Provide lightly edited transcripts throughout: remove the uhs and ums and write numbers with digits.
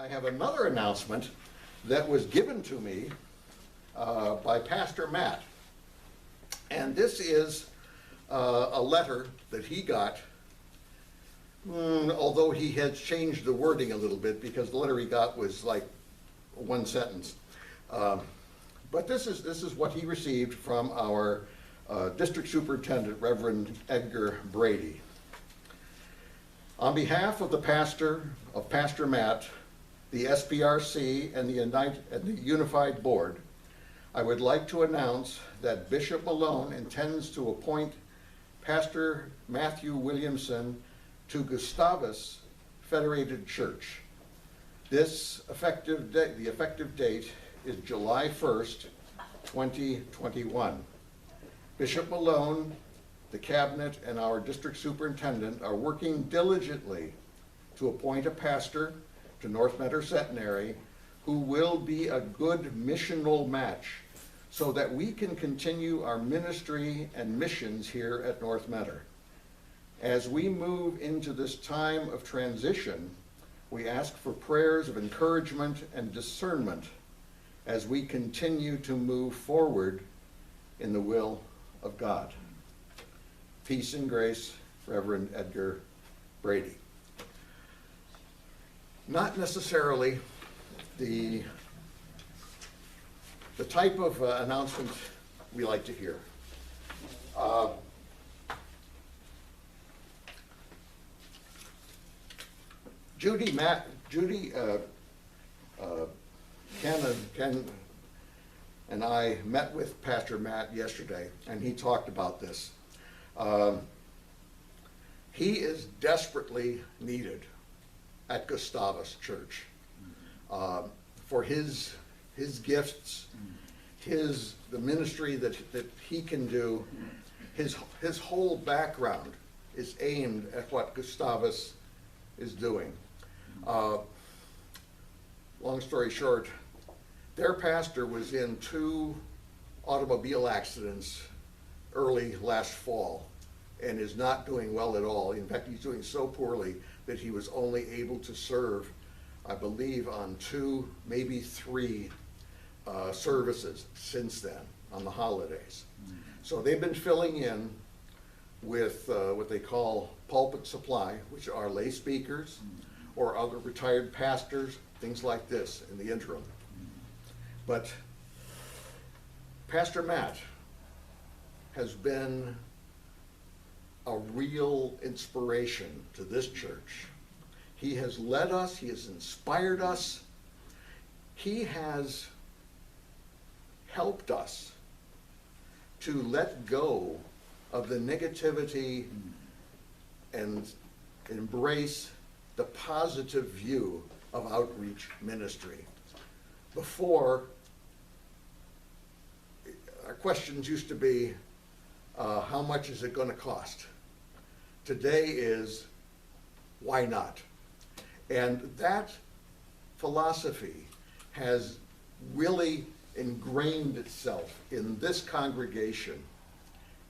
I have another announcement that was given to me by Pastor Matt. And this is a letter that he got, although he has changed the wording a little bit because the letter he got was like one sentence. But this is what he received from our District Superintendent, Reverend Edgar Brady. On behalf of the pastor, of Pastor Matt, the SBRC, and the Unified Board, I would like to announce that Bishop Malone intends to appoint Pastor Matthew Williamson to Gustavus Federated Church. The effective date is July 1st, 2021. Bishop Malone, the cabinet, and our district superintendent are working diligently to appoint a pastor to North Meadow Centenary who will be a good missional match so that we can continue our ministry and missions here at North Meadow. As we move into this time of transition, we ask for prayers of encouragement and discernment as we continue to move forward in the will of God. Peace and grace, Reverend Edgar Brady. Not necessarily the type of announcement we like to hear. Ken and I met with Pastor Matt yesterday, and he talked about this. He is desperately needed at Gustavus Church for his gifts, the ministry that he can do. His whole background is aimed at what Gustavus is doing. Long story short, their pastor was in 2 automobile accidents early last fall and is not doing well at all. In fact, he's doing so poorly that he was only able to serve, I believe, on 2, maybe 3 services since then on the holidays. So they've been filling in with what they call pulpit supply, which are lay speakers or other retired pastors, things like this in the interim. But Pastor Matt has been a real inspiration to this church. He has led us, he has inspired us, he has helped us to let go of the negativity and embrace the positive view of outreach ministry. Before, our questions used to be, how much is it going to cost? Today is, why not? And that philosophy has really ingrained itself in this congregation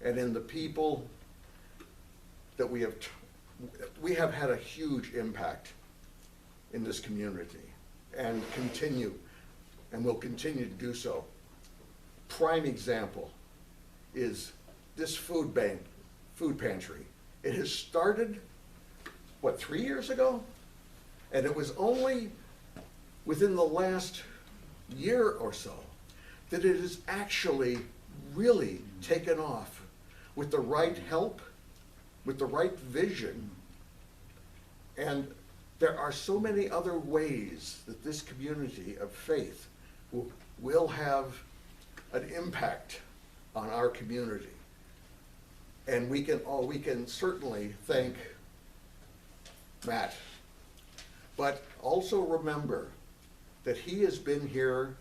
and in the people that we have had a huge impact in this community and will continue to do so. Prime example is this food pantry. It has started, 3 years ago? And it was only within the last year or so that it has actually really taken off with the right help, with the right vision. And there are so many other ways that this community of faith will have an impact on our community. And we can certainly thank Matt, but also remember that he has been here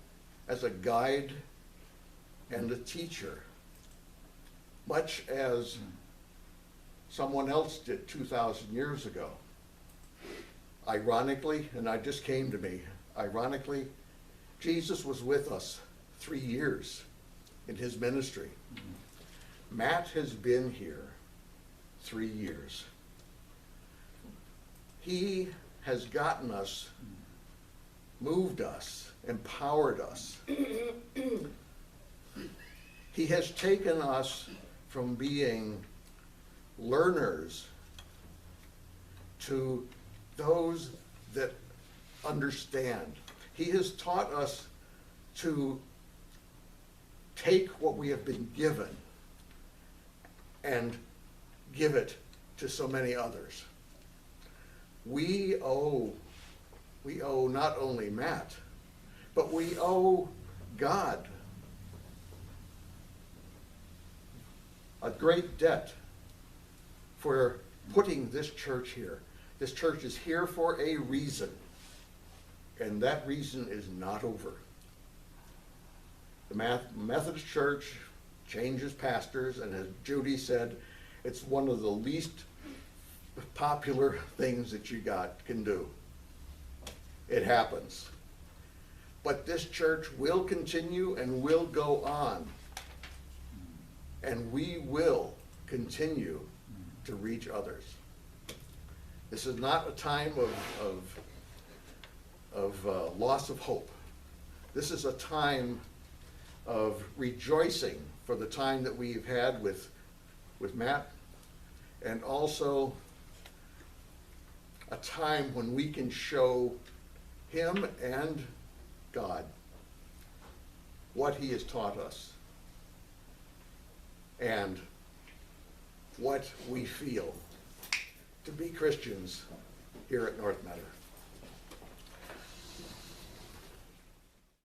as a guide and a teacher, much as someone else did 2,000 years ago. Ironically, and it just came to me, ironically, Jesus was with us 3 years in his ministry. Matt has been here 3 years. He has gotten us moved us, empowered us. He has taken us from being learners to those that understand. He has taught us to take what we have been given and give it to so many others. We owe not only Matt, but we owe God a great debt for putting this church here. This church is here for a reason, and that reason is not over. The Methodist Church changes pastors, and as Judy said, it's one of the least popular things that you can do. It happens. But this church will continue and will go on. And we will continue to reach others. This is not a time of loss of hope. This is a time of rejoicing for the time that we've had with Matt, and also a time when we can show him and God what he has taught us and what we feel to be Christians here at North Meadow.